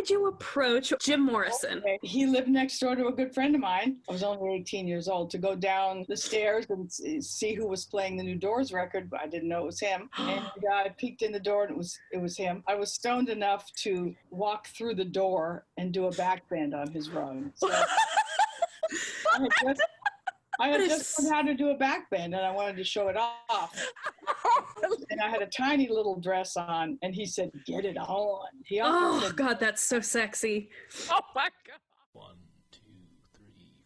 did you approach Jim Morrison? Okay. He lived next door to a good friend of mine. I was only 18 years old. To go down the stairs and see who was playing the new Doors record, but I didn't know it was him. And I peeked in the door and it was him. I was stoned enough to walk through the door and do a backbend on his rug. So I had just learned how to do a backbend, and I wanted to show it off. And I had a tiny little dress on, and he said, "Get it on." Oh, God, that's so sexy. Oh, my God. 1, 2, 3, 4.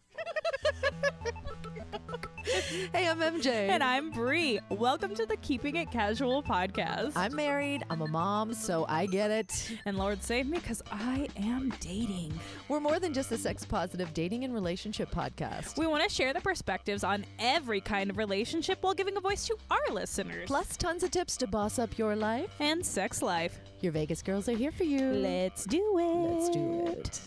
Hey, I'm MJ. And I'm Bree. Welcome to the Keeping It Casual podcast. I'm married, I'm a mom, so I get it. And Lord save me, because I am dating. We're more than just a sex-positive dating and relationship podcast. We want to share the perspectives on every kind of relationship while giving a voice to our listeners. Plus tons of tips to boss up your life. And sex life. Your Vegas girls are here for you. Let's do it. Let's do it.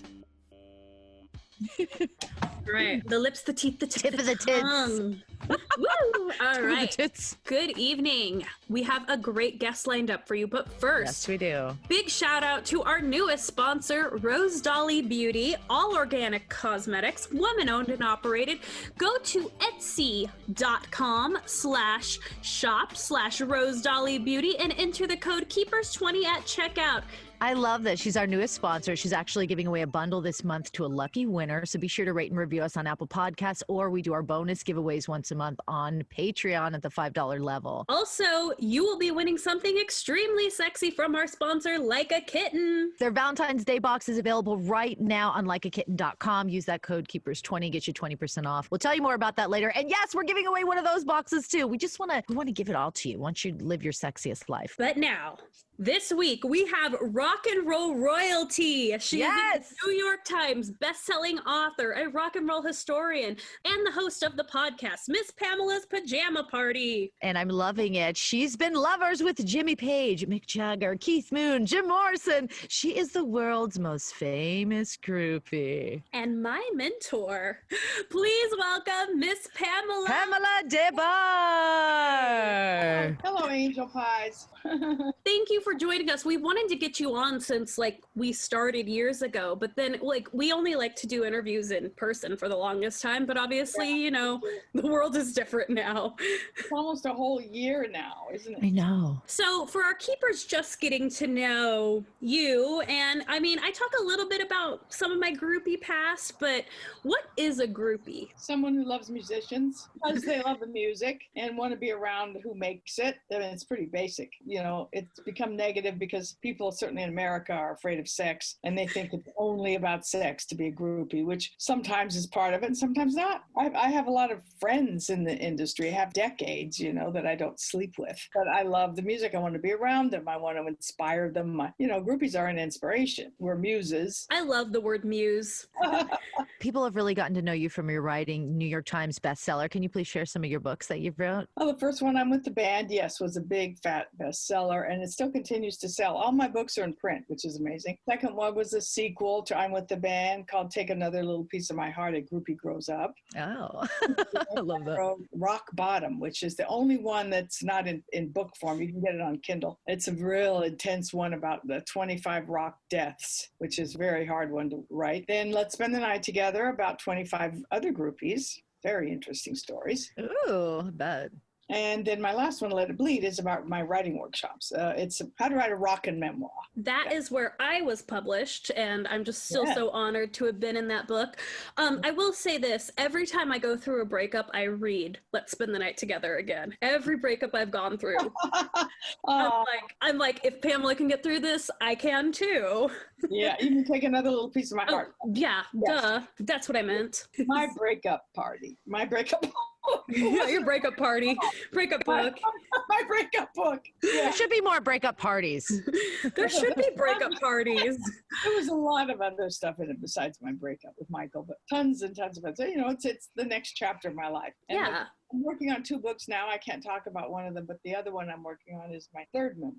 Right. The lips, the teeth, the tip of the tits. tongue. Woo! All right. Tits. Good evening. We have a great guest lined up for you, but first, Yes, we do. big shout out to our newest sponsor, Rose Dolly Beauty, all organic cosmetics, woman owned and operated. Go to etsy.com/shop/Rose Dolly Beauty and enter the code KEEPERS20 at checkout. I love that she's our newest sponsor. She's actually giving away a bundle this month to a lucky winner. So be sure to rate and review us on Apple Podcasts, or we do our bonus giveaways once a month on Patreon at the $5 level. Also, you will be winning something extremely sexy from our sponsor, Like a Kitten. Their Valentine's Day box is available right now on likeakitten.com. Use that code KEEPERS20, get you 20% off. We'll tell you more about that later. And yes, we're giving away one of those boxes too. We want to give it all to you. We want you to live your sexiest life. But now, this week, we have rock and roll royalty. She is a New York Times best-selling author, a rock and roll historian, and the host of the podcast, Miss Pamela's Pajama Party. And I'm loving it. She's been lovers with Jimmy Page, Mick Jagger, Keith Moon, Jim Morrison. She is the world's most famous groupie. And my mentor. Please welcome Miss Pamela. Pamela DeBar. Hello, Angel Pies. Thank you for joining us. We wanted to get you on since we started years ago, but then we only like to do interviews in person for the longest time, but obviously, the world is different now. It's almost a whole year now, isn't it? I know. So for our keepers just getting to know you, and I talk a little bit about some of my groupie past, but what is a groupie? Someone who loves musicians because they love the music and want to be around who makes it. I mean, it's pretty basic. It's become negative because people, certainly in America, are afraid of sex, and they think it's only about sex to be a groupie, which sometimes is part of it and sometimes not. I have a lot of friends in the industry, have decades, that I don't sleep with. But I love the music. I want to be around them. I want to inspire them. Groupies are an inspiration. We're muses. I love the word muse. People have really gotten to know you from your writing, New York Times bestseller. Can you please share some of your books that you've wrote? Well, the first one, I'm with the band, was a big, fat bestseller, and it still continues to sell. All my books are in print, which is amazing. Second one was a sequel to I'm with the band called Take Another Little Piece of My Heart, A Groupie Grows Up. Oh, I love that. Rock Bottom, which is the only one that's not in book form. You can get it on Kindle. It's a real intense one about the 25 rock deaths, which is a very hard one to write. Then Let's Spend the Night Together, about 25 other groupies. Very interesting stories. Ooh, I bet. And then my last one, Let It Bleed, is about my writing workshops. It's how to write a rockin' memoir. That is where I was published, and I'm just still so honored to have been in that book. I will say this, every time I go through a breakup, I read Let's Spend the Night Together again. Every breakup I've gone through. I'm like, if Pamela can get through this, I can too. Yeah, you can take another little piece of my heart. Yeah, duh. That's what I meant. My breakup party. Yeah, your breakup party. Breakup book. My breakup book. Yeah. There should be more breakup parties. There should be breakup parties. There was a lot of other stuff in it besides my breakup with Michael, but tons and tons of it. So, it's the next chapter of my life. And I'm working on 2 books now. I can't talk about one of them, but the other one I'm working on is my third memoir.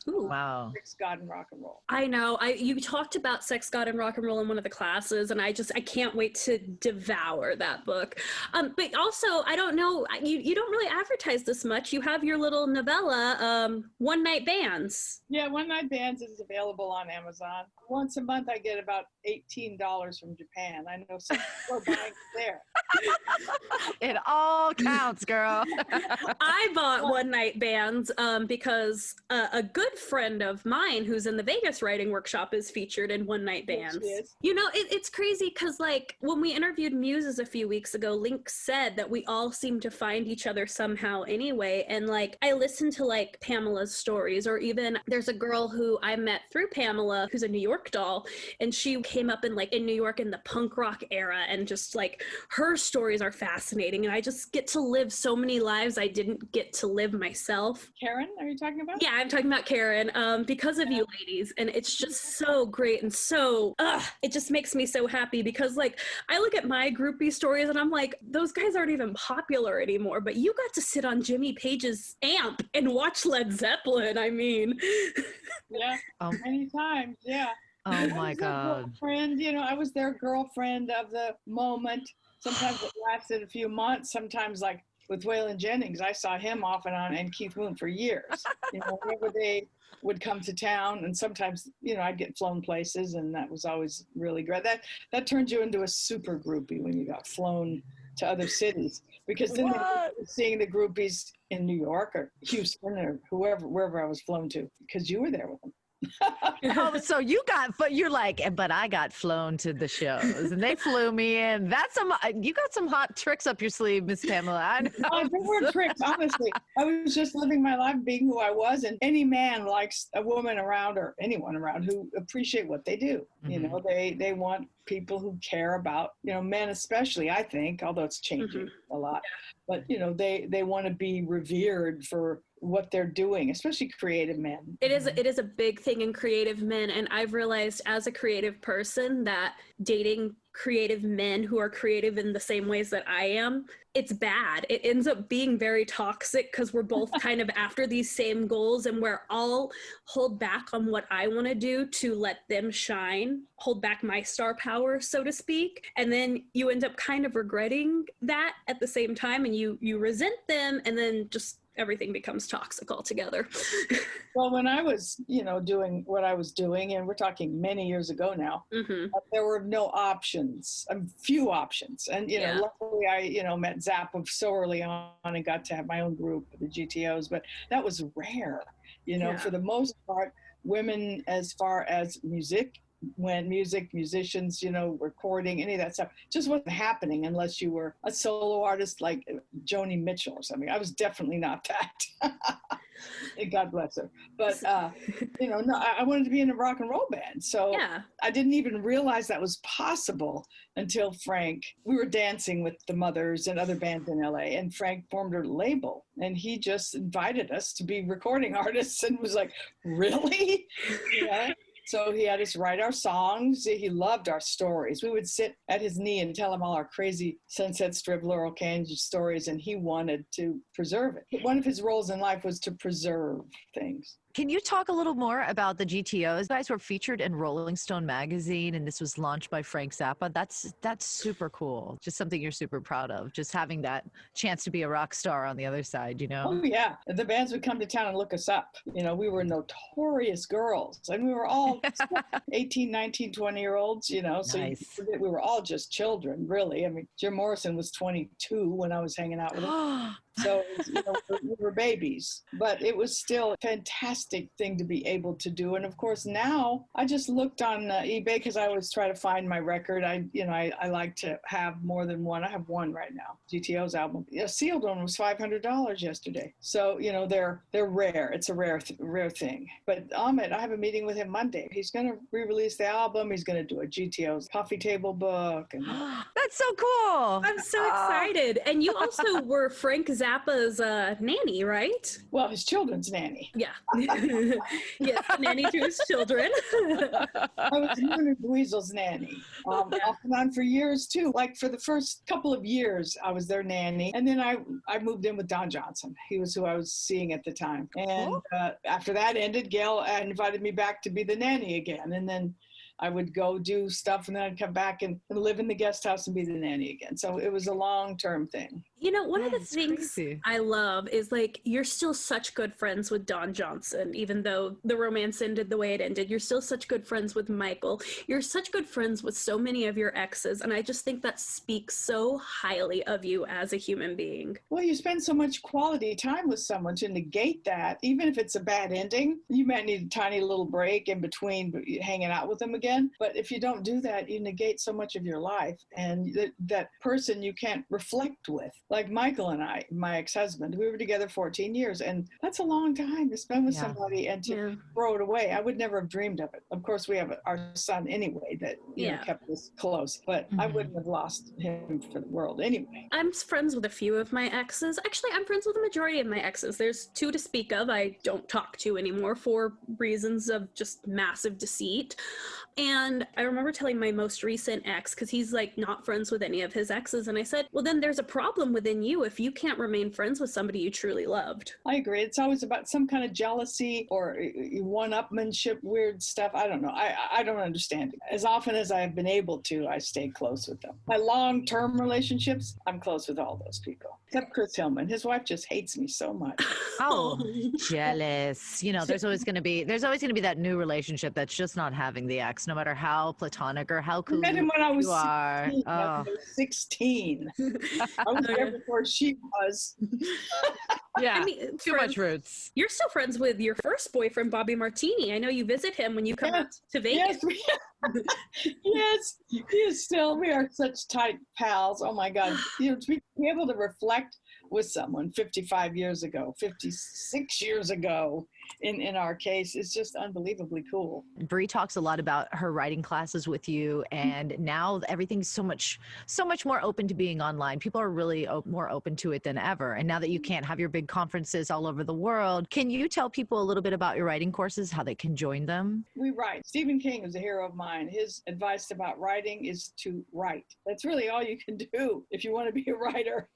Ooh. Wow. Sex, God, and Rock and Roll. I know. You talked about Sex, God, and Rock and Roll in one of the classes, and I can't wait to devour that book. But also, I don't know, you don't really advertise this much. You have your little novella, One Night Bands. Yeah, One Night Bands is available on Amazon. Once a month, I get about $18 from Japan. I know some people are buying it there. It all counts, girl. I bought One Night Bands because a good friend of mine who's in the Vegas writing workshop is featured in One Night Bands. Yes. You know, it's crazy because, like, when we interviewed Muses a few weeks ago, Link said that we all seem to find each other somehow anyway. And, like, I listened to, like, Pamela's stories, or even there's a girl who I met through Pamela who's a New York doll, and she came up in New York in the punk rock era, and just, like, her stories are fascinating, and I just get to live so many lives I didn't get to live myself. Karen, are you talking about? Yeah, I'm talking about Karen, because of you ladies, and it's just so great, and so it just makes me so happy, because, like, I look at my groupie stories and I'm like, those guys aren't even popular anymore, but you got to sit on Jimmy Page's amp and watch Led Zeppelin. I mean, Yeah, many times. Yeah. Oh my God. Girlfriend, you know, I was their girlfriend of the moment. Sometimes it lasted a few months. Sometimes, like with Waylon Jennings, I saw him off and on, and Keith Moon for years. You know, whenever they would come to town, and sometimes, you know, I'd get flown places, and that was always really great. That turns you into a super groupie when you got flown to other cities, because then seeing the groupies in New York or Houston or wherever I was flown to, because you were there with them. Oh, so you're like, but I got flown to the shows and they flew me in. You got some hot tricks up your sleeve, Miss Pamela. I know. Oh, there were tricks, honestly. I was just living my life being who I was, and any man likes a woman around, or anyone around, who appreciate what they do. You know, they want people who care about, you know, men especially, I think, although it's changing a lot. But, you know, they want to be revered for what they're doing, especially creative men. It is a big thing in creative men, and I've realized as a creative person that dating creative men who are creative in the same ways that I am, it's bad. It ends up being very toxic because we're both kind of after these same goals, and we're all hold back on what I want to do to let them shine, hold back my star power, so to speak. And then you end up kind of regretting that at the same time, and you resent them, and then just everything becomes toxic altogether. Well, when I was, you know, doing what I was doing, and we're talking many years ago now, there were no options, few options. And, you know, luckily I, you know, met Zappa so early on and got to have my own group, the GTOs, but that was rare. You know, for the most part, women, as far as musicians, you know, recording, any of that stuff, just wasn't happening unless you were a solo artist like Joni Mitchell or something. I was definitely not that. God bless her. But, you know, no, I wanted to be in a rock and roll band. So I didn't even realize that was possible until we were dancing with the Mothers and other bands in LA, and Frank formed a label, and he just invited us to be recording artists, and was like, really? You know? So he had us write our songs. He loved our stories. We would sit at his knee and tell him all our crazy Sunset Strip, Laurel Canyon stories, and he wanted to preserve it. One of his roles in life was to preserve things. Can you talk a little more about the GTOs? You guys were featured in Rolling Stone magazine, and this was launched by Frank Zappa. That's super cool. Just something you're super proud of, just having that chance to be a rock star on the other side, you know? Oh, yeah. The bands would come to town and look us up. You know, we were notorious girls, and we were all 18, 19, 20-year-olds, you know, so we were all just children, really. I mean, Jim Morrison was 22 when I was hanging out with him. So, you know, we were babies, but it was still a fantastic thing to be able to do. And of course, now I just looked on eBay, because I always try to find my record. I like to have more than one. I have one right now, GTO's album. A sealed one was $500 yesterday. So, you know, they're rare. It's a rare thing. But Ahmet, I have a meeting with him Monday. He's going to re-release the album. He's going to do a GTO's coffee table book. And that's so cool. I'm so excited. And you also were Frank Zappa Papa's nanny, right? Well, his children's nanny. Yeah. Yes, nanny to his children. I was Moon Weasel's nanny, off and on for years too. Like for the first couple of years, I was their nanny, and then I moved in with Don Johnson. He was who I was seeing at the time. And after that ended, Gail invited me back to be the nanny again, and then I would go do stuff, and then I'd come back and live in the guest house and be the nanny again. So it was a long-term thing. You know, one of the things I love is, like, you're still such good friends with Don Johnson, even though the romance ended the way it ended. You're still such good friends with Michael. You're such good friends with so many of your exes, and I just think that speaks so highly of you as a human being. Well, you spend so much quality time with someone to negate that, even if it's a bad ending, you might need a tiny little break in between hanging out with them again. But if you don't do that, you negate so much of your life, and that person you can't reflect with. Like Michael and I, my ex-husband, we were together 14 years, and that's a long time to spend with somebody and to throw it away. I would never have dreamed of it. Of course, we have our son anyway that you know, kept us close, but I wouldn't have lost him for the world anyway. I'm friends with a few of my exes. Actually, I'm friends with the majority of my exes. There's two to speak of I don't talk to anymore for reasons of just massive deceit. And I remember telling my most recent ex, because he's like not friends with any of his exes, and I said, well, then there's a problem within you if you can't remain friends with somebody you truly loved. I agree. It's always about some kind of jealousy or one-upmanship, weird stuff. I don't know. I don't understand it. As often as I've been able to, I stay close with them. My long-term relationships, I'm close with all those people. Except Chris Hillman. His wife just hates me so much. Oh, jealous. You know, there's always going to be that new relationship that's just not having the ex, no matter how platonic or how cool I met him when I was you are. 16. I was 16. I was there before she was. Yeah, I mean, too much roots. You're still friends with your first boyfriend, Bobby Martini. I know you visit him when you come out to Vegas. Yes, he is still. We are such tight pals. Oh my God. You know, to be able to reflect with someone 55 years ago, 56 years ago, in our case, is just unbelievably cool. Bree talks a lot about her writing classes with you, and now everything's so much more open to being online. People are really more open to it than ever. And now that you can't have your big conferences all over the world, can you tell people a little bit about your writing courses, how they can join them? We write. Stephen King is a hero of mine. His advice about writing is to write. That's really all you can do if you want to be a writer.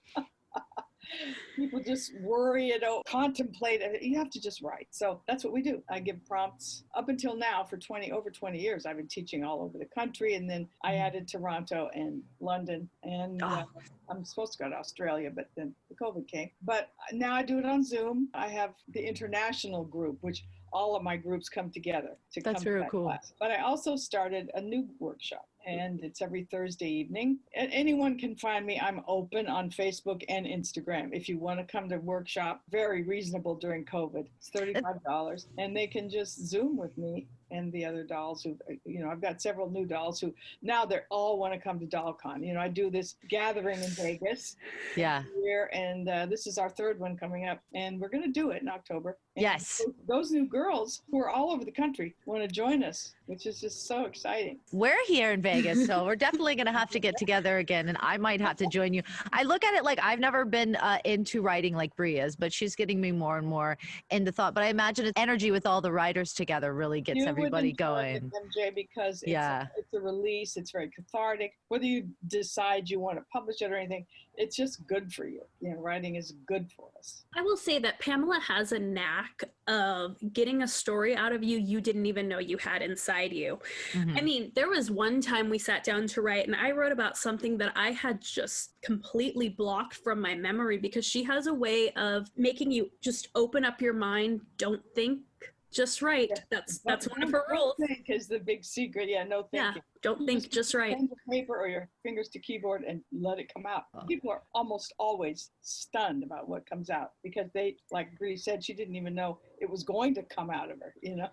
People just worry it out, contemplate it. You have to just write. So that's what we do. I give prompts. Up until now, for over 20 years, I've been teaching all over the country. And then I added Toronto and London. And I'm supposed to go to Australia, but then the COVID came. But now I do it on Zoom. I have the international group, which all of my groups come together to come to that class. But I also started a new workshop, and it's every Thursday evening. And anyone can find me. I'm open on Facebook and Instagram. If you want to come to workshop, very reasonable during COVID. It's $35, and they can just Zoom with me and the other dolls who, you know, I've got several new dolls who now they're all want to come to DollCon. You know, I do this gathering in Vegas year, and this is our third one coming up, and we're going to do it in October. And yes. Those new girls who are all over the country want to join us, which is just so exciting. We're here in Vegas, so we're definitely going to have to get together again, and I might have to join you. I look at it like I've never been into writing like Bree is, but she's getting me more and more into thought. But I imagine it's energy with all the writers together really gets everybody going. MJ, because it's a release. It's very cathartic. Whether you decide you want to publish it or anything, it's just good for you. You know, writing is good for us. I will say that Pamela has a knack of getting a story out of you didn't even know you had inside you. I mean, there was one time we sat down to write, and I wrote about something that I had just completely blocked from my memory, because she has a way of making you just open up your mind, don't think, just write. That's one of her rules. Don't think is the big secret. Yeah, no thinking. Yeah, don't think, just write. Pen to paper or your fingers to keyboard and let it come out. People are almost always stunned about what comes out, because they, like Bree said, she didn't even know it was going to come out of her, you know?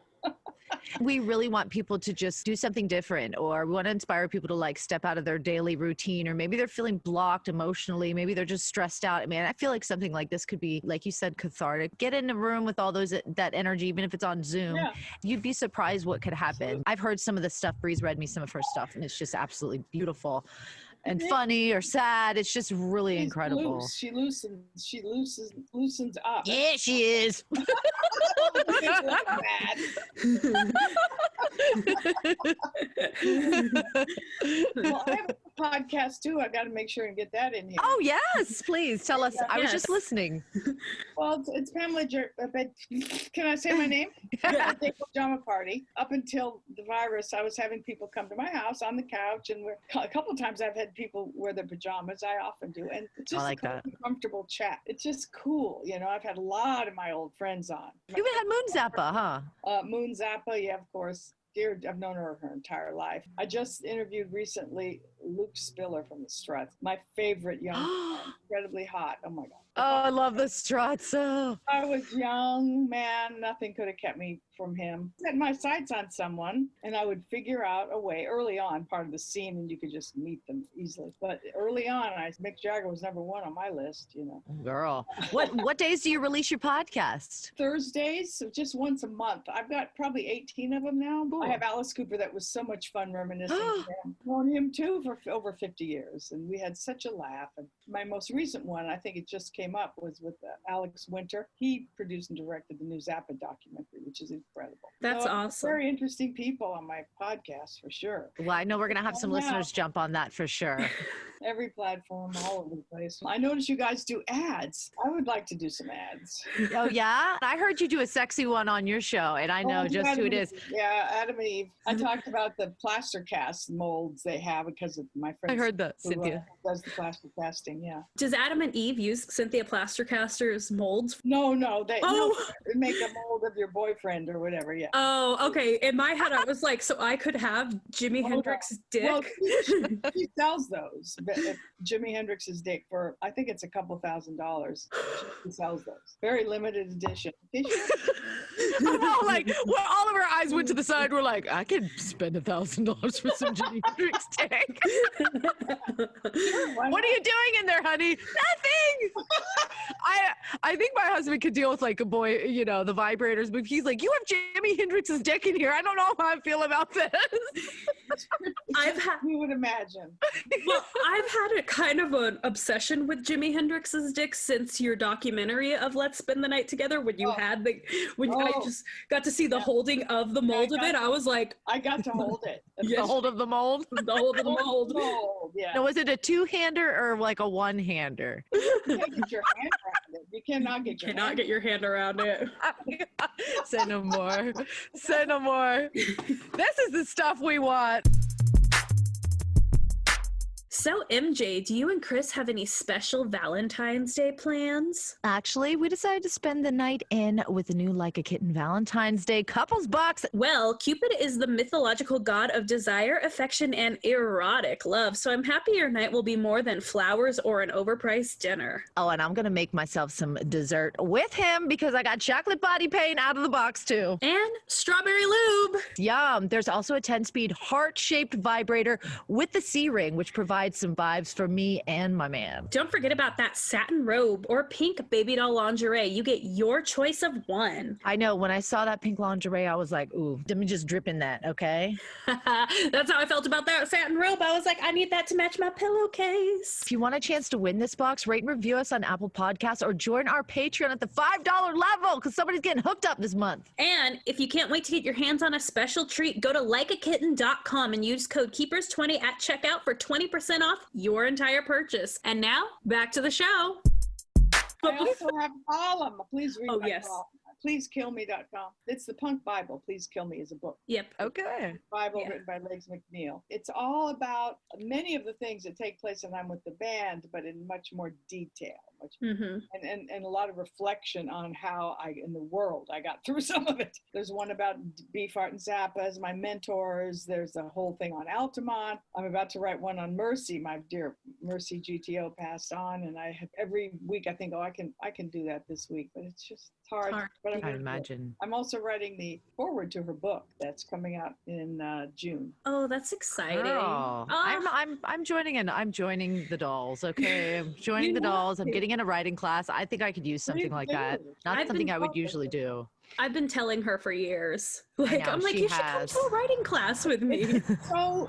We really want people to just do something different, or we want to inspire people to like step out of their daily routine, or maybe they're feeling blocked emotionally. Maybe they're just stressed out. I mean, I feel like something like this could be, like you said, cathartic. Get in a room with all that energy, even if it's on Zoom. Yeah. You'd be surprised what could happen. I've heard some of the stuff. Bree's read me some of her stuff, and it's just absolutely beautiful. and funny or sad. It's just really She's incredible. loose. She loosens up. Yeah, she is. It's like that. Well, I have a podcast too. I got to make sure and get that in here. Oh, yes, please tell us. I was Yes. just listening. Well, it's Pamela. Can I say my name? Day pajama party. Up until the virus, I was having people come to my house on the couch, and a couple of times I've had people wear their pajamas. I often do, and it's just I like that. comfortable chat. It's just cool, you know. I've had a lot of my old friends on. You even had Moon Zappa, huh? Moon Zappa, yeah, of course. Dear, I've known her entire life. I just interviewed recently Luke Spiller from the Struts, my favorite young man, incredibly hot. Oh my God. Oh, I love the Struts. Oh. I was young, man. Nothing could have kept me from him. Set my sights on someone, and I would figure out a way early on, part of the scene, and you could just meet them easily. But early on, Mick Jagger was number one on my list, you know. Girl. What days do you release your podcast? Thursdays, just once a month. I've got probably 18 of them now. Cool. I have Alice Cooper. That was so much fun reminiscing with him. I've known him too for over 50 years, and we had such a laugh. And my most recent one, I think it just came up, was with Alex Winter. He produced and directed the new Zappa documentary, which is incredible. That's So, awesome. Very interesting people on my podcast, for sure. Well, I know we're going to have some Yeah. listeners jump on that for sure. Every platform, all over the place. I noticed you guys do ads. I would like to do some ads. Oh, yeah? I heard you do a sexy one on your show, and I know just who it is. Yeah, Adam and Eve. I talked about the plaster cast molds they have because of my friend. I heard that, Cynthia. Does the plaster casting, yeah. Does Adam and Eve use Cynthia Plastercaster's molds? No, Oh. they make a mold of your boyfriend or whatever, yeah. Oh, okay. In my head, I was like, so I could have Jimi Hendrix's dick? Well, she sells those. But Jimi Hendrix's dick for, I think it's a couple $1,000s. She sells those. Very limited edition. I know, like, well, all of our eyes went to the side. We're like, I could spend $1,000 for some Jimi Hendrix dick. What are you doing in there, honey? Nothing. I think my husband could deal with like a boy, you know, the vibrators, but he's like, you have Jimi Hendrix's dick in here. I don't know how I feel about this. You would imagine. Well, I've had a kind of an obsession with Jimi Hendrix's dick since your documentary of Let's Spend the Night Together. When you had I just got to see the holding of the mold of it, I was like, I got to hold it. The hold of the mold? The hold of the mold. Yeah. Now, was it a two-hander or like a one-hander? You can't get your hand around it. You cannot get your hand Get your hand around it. Say no more. Say no more. This is the stuff we want. So, MJ, do you and Chris have any special Valentine's Day plans? Actually, we decided to spend the night in with the new Like a Kitten Valentine's Day couples box. Well, Cupid is the mythological god of desire, affection, and erotic love, so I'm happy your night will be more than flowers or an overpriced dinner. Oh, and I'm going to make myself some dessert with him because I got chocolate body paint out of the box, too. And strawberry lube. Yum. There's also a 10-speed heart-shaped vibrator with the C-ring, which provides some vibes for me and my man. Don't forget about that satin robe or pink baby doll lingerie. You get your choice of one. I know. When I saw that pink lingerie, I was like, ooh, let me just drip in that, okay? That's how I felt about that satin robe. I was like, I need that to match my pillowcase. If you want a chance to win this box, rate and review us on Apple Podcasts or join our Patreon at the $5 level because somebody's getting hooked up this month. And if you can't wait to get your hands on a special treat, go to likeakitten.com and use code KEEPERS20 at checkout for 20% off your entire purchase. And now, back to the show. I also have a column. Please read my yes. column. PleaseKillMe.com. It's the Punk Bible. Please Kill Me is a book. Yep. Okay. Bible written by Legs McNeil. It's all about many of the things that take place when I'm with the band, but in much more detail. And a lot of reflection on how in the world I got through some of it. There's one about Beefheart and Zappa as my mentors. There's a whole thing on Altamont. I'm about to write one on Mercy. My dear Mercy GTO passed on, and I have every week I think, I can do that this week, but it's just hard. But I imagine. I'm also writing the foreword to her book that's coming out in June. Oh, that's exciting. Oh, I'm joining in. I'm joining the dolls. Okay, I'm joining the dolls. I'm getting in a writing class. I think I could use something like that. Not something I would usually do. I've been telling her for years. Like, know, I'm like, you should come to a writing class with me. So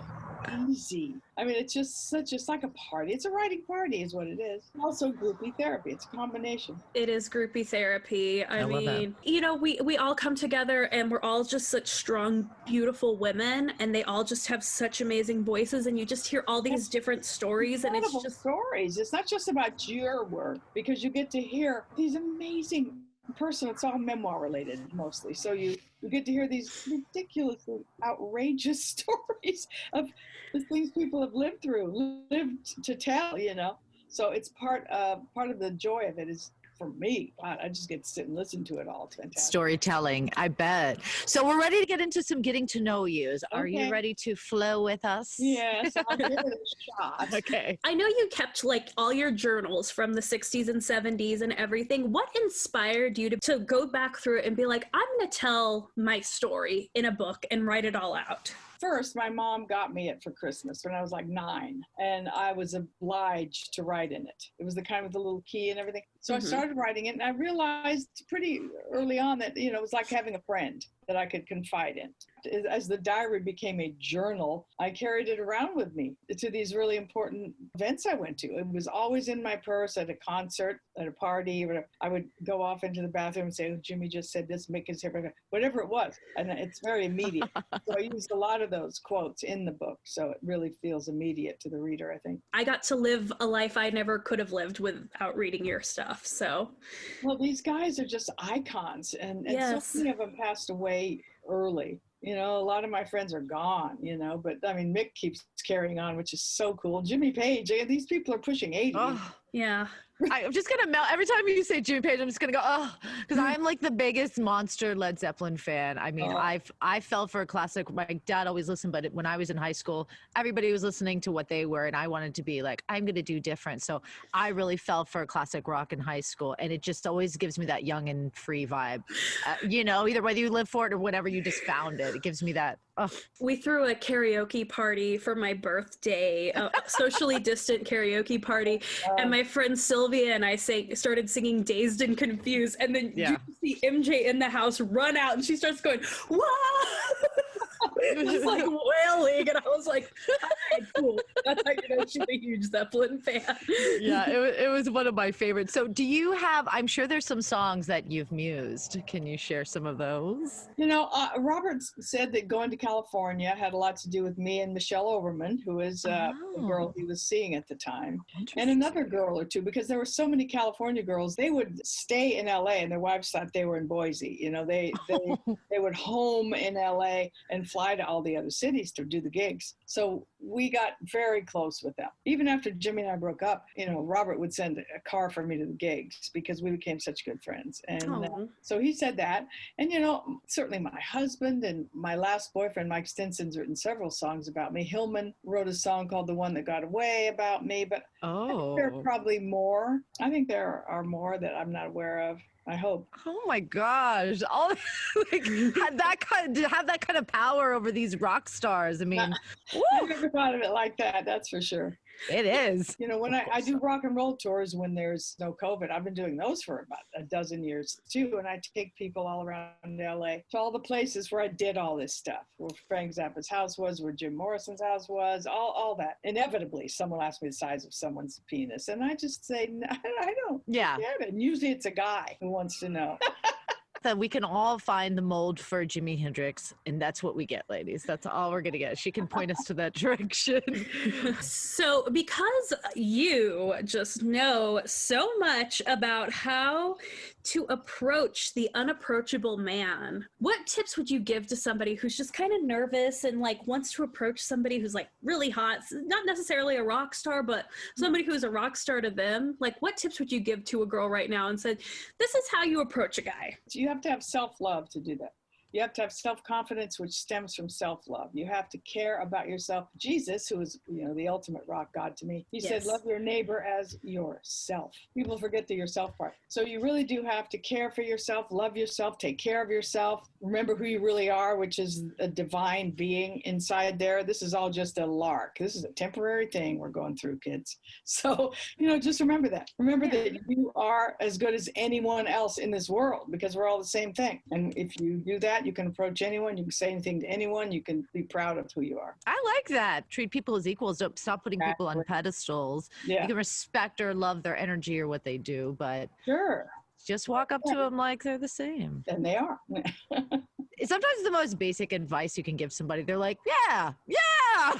easy. I mean, it's just like a party. It's a writing party is what it is. Also groupie therapy. It's a combination. It is groupie therapy. I love that. mean, you know, we all come together and we're all just such strong, beautiful women, and they all just have such amazing voices, and you just hear all these different stories, and it's Incredible just stories. It's not just about your work, because you get to hear these amazing it's all memoir related mostly. So you get to hear these ridiculously outrageous stories of the things people have lived to tell, you know. So it's part of the joy of it is, for me, God, I just get to sit and listen to it all. It's fantastic. Storytelling, I bet. So we're ready to get into some getting to know yous. Are you ready to flow with us? Yes, I'll give it a shot. Okay. I know you kept like all your journals from the 60s and 70s and everything. What inspired you to go back through it and be like, I'm going to tell my story in a book and write it all out? First, my mom got me it for Christmas when I was like 9, and I was obliged to write in it. It was the kind with the little key and everything. So I started writing it, and I realized pretty early on that, you know, it was like having a friend that I could confide in. As the diary became a journal, I carried it around with me to these really important events I went to. It was always in my purse at a concert, at a party, whatever. I would go off into the bathroom and say, oh, Jimmy just said this, make his hair, whatever it was. And it's very immediate. So I used a lot of those quotes in the book. So it really feels immediate to the reader, I think. I got to live a life I never could have lived without reading your stuff. So, well, these guys are just icons, and so many of them passed away early. You know, a lot of my friends are gone, you know, but I mean, Mick keeps carrying on, which is so cool. Jimmy Page, these people are pushing 80. Oh. Yeah. I'm just gonna melt every time you say Jimmy Page. I'm just gonna go, oh, because I'm like the biggest monster Led Zeppelin fan. I mean, I fell for a classic. My dad always listened, but when I was in high school, everybody was listening to what they were, and I wanted to be like, I'm gonna do different. So I really fell for classic rock in high school, and it just always gives me that young and free vibe. You know, either whether you live for it or whatever, you just found it. It gives me that. Oh. We threw a karaoke party for my birthday, a socially distant karaoke party, and my friend Sylvia and I started singing Dazed and Confused, and then you see MJ in the house run out, and she starts going, "Whoa!" Just like wailing, and I was like, "Okay, cool. That's how you know she's a huge Zeppelin fan." Yeah, it was one of my favorites. So do you have, I'm sure there's some songs that you've mused. Can you share some of those? You know, Robert said that going to California had a lot to do with me and Michelle Overman, who is the girl he was seeing at the time, and another girl or two, because there were so many California girls. They would stay in LA, and their wives thought they were in Boise. You know, they would home in LA and fly to all the other cities to do the gigs. So we got very close with them. Even after Jimmy and I broke up, you know, Robert would send a car for me to the gigs because we became such good friends. And so he said that. And, you know, certainly my husband and my last boyfriend, Mike Stinson's written several songs about me. Hillman wrote a song called The One That Got Away about me, but I think there are probably more. I think there are more that I'm not aware of. I hope. Oh my gosh! All like have that kind of power over these rock stars. I mean, I never thought of it like that. That's for sure. It is. You know, when I do rock and roll tours when there's no COVID, I've been doing those for about a dozen years too. And I take people all around LA to all the places where I did all this stuff, where Frank Zappa's house was, where Jim Morrison's house was, all that. Inevitably, someone will ask me the size of someone's penis. And I just say, no, I don't get it. And usually it's a guy who wants to know. That we can all find the mold for Jimi Hendrix, and that's what we get, ladies. That's all we're gonna get. She can point us to that direction. So because you just know so much about how to approach the unapproachable man, what tips would you give to somebody who's just kind of nervous and like wants to approach somebody who's like really hot, not necessarily a rock star, but somebody who's a rock star to them? Like, what tips would you give to a girl right now and said, this is how you approach a guy? You have to have self-love to do that. You have to have self-confidence, which stems from self-love. You have to care about yourself. Jesus, who is, you know, the ultimate rock god to me, he said, love your neighbor as yourself. People forget the yourself part. So you really do have to care for yourself, love yourself, take care of yourself. Remember who you really are, which is a divine being inside there. This is all just a lark. This is a temporary thing we're going through, kids. So, you know, just remember that. Remember that you are as good as anyone else in this world because we're all the same thing. And if you do that, that. You can approach anyone. You can say anything to anyone. You can be proud of who you are. I like that. Treat people as equals. Don't stop putting people on Exactly. pedestals. Yeah. You can respect or love their energy or what they do, but Sure. just walk up to them like they're the same. And they are. Sometimes the most basic advice you can give somebody, they're like, yeah. Yeah,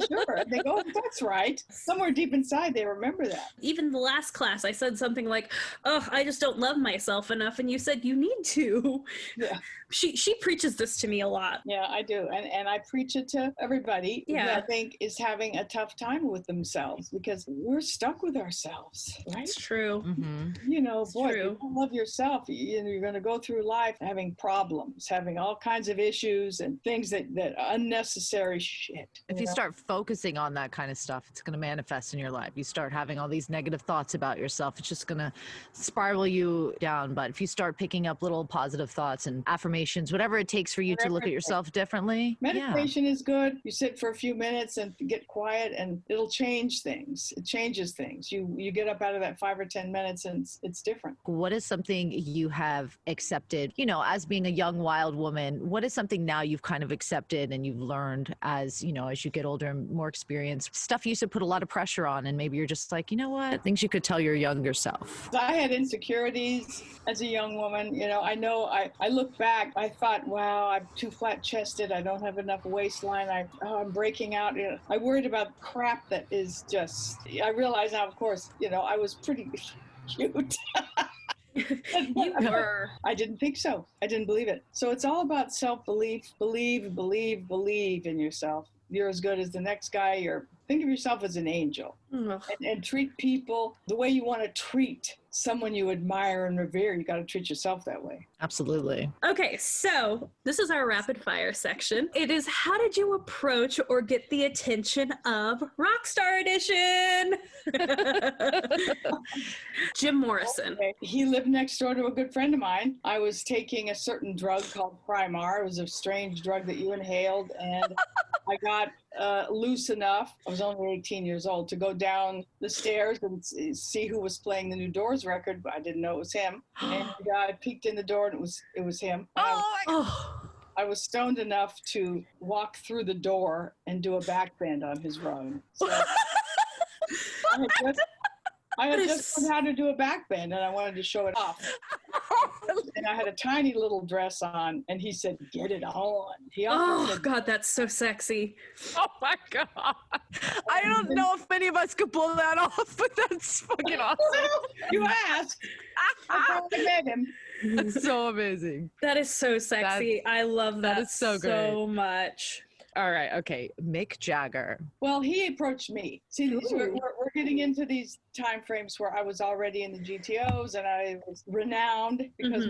sure. They go, that's right. Somewhere deep inside, they remember that. Even the last class, I said something like, oh, I just don't love myself enough. And you said, you need to. Yeah. She preaches this to me a lot. Yeah, I do. And I preach it to everybody who Yeah. I think is having a tough time with themselves because we're stuck with ourselves, right? It's true. Mm-hmm. You know, It's boy, if true. you don't love yourself, you're going to go through life having problems, having all kinds of issues and things that unnecessary shit. If you start focusing on that kind of stuff, it's going to manifest in your life. You start having all these negative thoughts about yourself, it's just going to spiral you down. But if you start picking up little positive thoughts and affirmations, whatever it takes for you to look at yourself differently. Meditation is good. You sit for a few minutes and get quiet and it'll change things. It changes things. You get up out of that 5 or 10 minutes and it's different. What is something you have accepted, as being a young, wild woman? What is something now you've kind of accepted and you've learned as you get older and more experienced? Stuff you used to put a lot of pressure on and maybe you're just like, you know what? Things you could tell your younger self. I had insecurities as a young woman. I look back, I thought, wow, I'm too flat chested. I don't have enough waistline. I'm breaking out. I worried about crap that is just, I realize now, of course, I was pretty cute. You were. I didn't think so. I didn't believe it. So it's all about self-belief. Believe in yourself. You're as good as the next guy. Think of yourself as an angel. And treat people the way you want to treat someone you admire and revere. You got to treat yourself that way. Absolutely. Okay, so this is our rapid fire section. It is how did you approach or get the attention of Rockstar Edition? Jim Morrison. Okay. He lived next door to a good friend of mine. I was taking a certain drug called Primar. It was a strange drug that you inhaled, and I got loose enough. I was only 18 years old to go down the stairs and see who was playing the New Doors record, but I didn't know it was him. And I peeked in the door, and it was him. I was stoned enough to walk through the door and do a backbend on his run. So I had just learned how to do a backbend, and I wanted to show it off. And I had a tiny little dress on, and he said, "Get it on." He also said, God, that's so sexy. Oh my God. I don't know if many of us could pull that off, but that's fucking awesome. "You asked." I probably met him. That's so amazing. That is so sexy. I love that, is so so much. All right. Okay. Mick Jagger. Well, he approached me. See, we're getting into these time frames where I was already in the GTOs and I was renowned because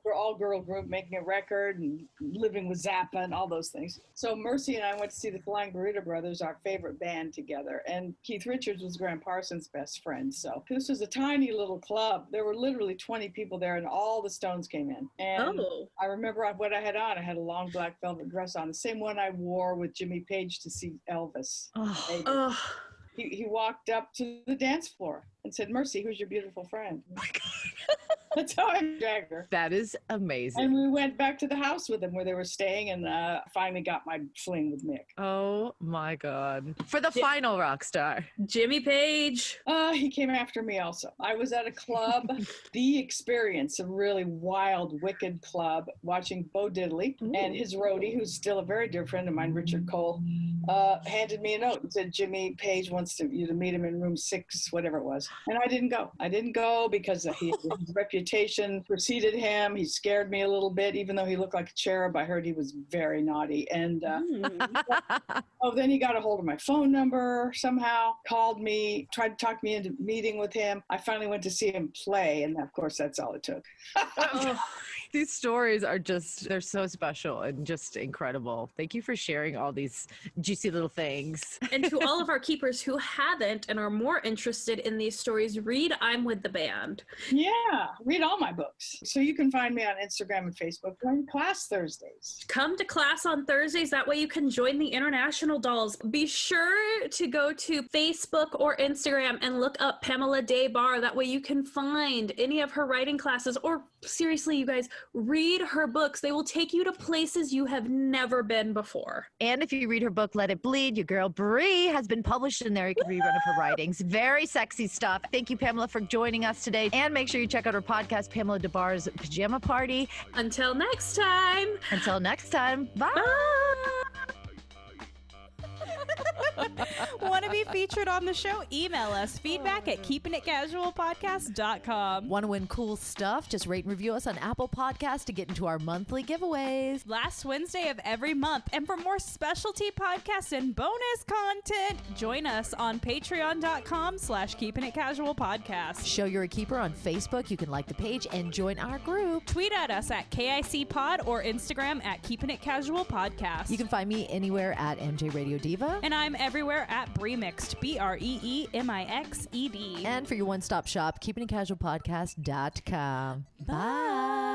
we're all girl group making a record and living with Zappa and all those things. So Mercy and I went to see the Flying Burrito Brothers, our favorite band, together. And Keith Richards was Graham Parsons' best friend. So this was a tiny little club. There were literally 20 people there and all the Stones came in. And I remember what I had on. I had a long black velvet dress on, the same one I wore with Jimmy Page to see Elvis. He walked up to the dance floor and said, "Mercy, who's your beautiful friend?" Oh my God. That's how I met Jagger. That is amazing. And we went back to the house with him where they were staying and finally got my fling with Mick. Oh my God. For the final rock star. Jimmy Page. He came after me also. I was at a club, The Experience, a really wild, wicked club, watching Bo Diddley. And his roadie, who's still a very dear friend of mine, Richard Cole, handed me a note and said, "Jimmy Page wants you to meet him in room 6, whatever it was." And I didn't go. I didn't go because his reputation preceded him. He scared me a little bit, even though he looked like a cherub. I heard he was very naughty. And then he got a hold of my phone number somehow, called me, tried to talk me into meeting with him. I finally went to see him play, and of course, that's all it took. These stories are they're so special and just incredible. Thank you for sharing all these juicy little things. And to all of our keepers who haven't and are more interested in these stories, read I'm With the Band. Yeah, read all my books. So you can find me on Instagram and Facebook during class Thursdays. Come to class on Thursdays. That way you can join the International Dolls. Be sure to go to Facebook or Instagram and look up Pamela Day Barr. That way you can find any of her writing classes. Or seriously, you guys, read her books. They will take you to places you have never been before. And if you read her book, Let It Bleed, your girl Bree has been published in there. You can read one of her writings. Very sexy stuff. Thank you, Pamela, for joining us today. And make sure you check out her podcast, Pamela DeBar's Pajama Party. Until next time. Until next time. Bye. Want to be featured on the show? Email us feedback at keepingitcasualpodcast.com. Want to win cool stuff? Just rate and review us on Apple Podcasts to get into our monthly giveaways. Last Wednesday of every month. And for more specialty podcasts and bonus content, join us on patreon.com/keepingitcasualpodcast. Show you're a keeper on Facebook. You can like the page and join our group. Tweet at us at KICPod or Instagram at keepingitcasualpodcast. You can find me anywhere at MJ Radio Diva. And I'm everywhere at Breemixed, BREEMIXED. And for your one-stop shop, keepingitcasualpodcast.com. Bye.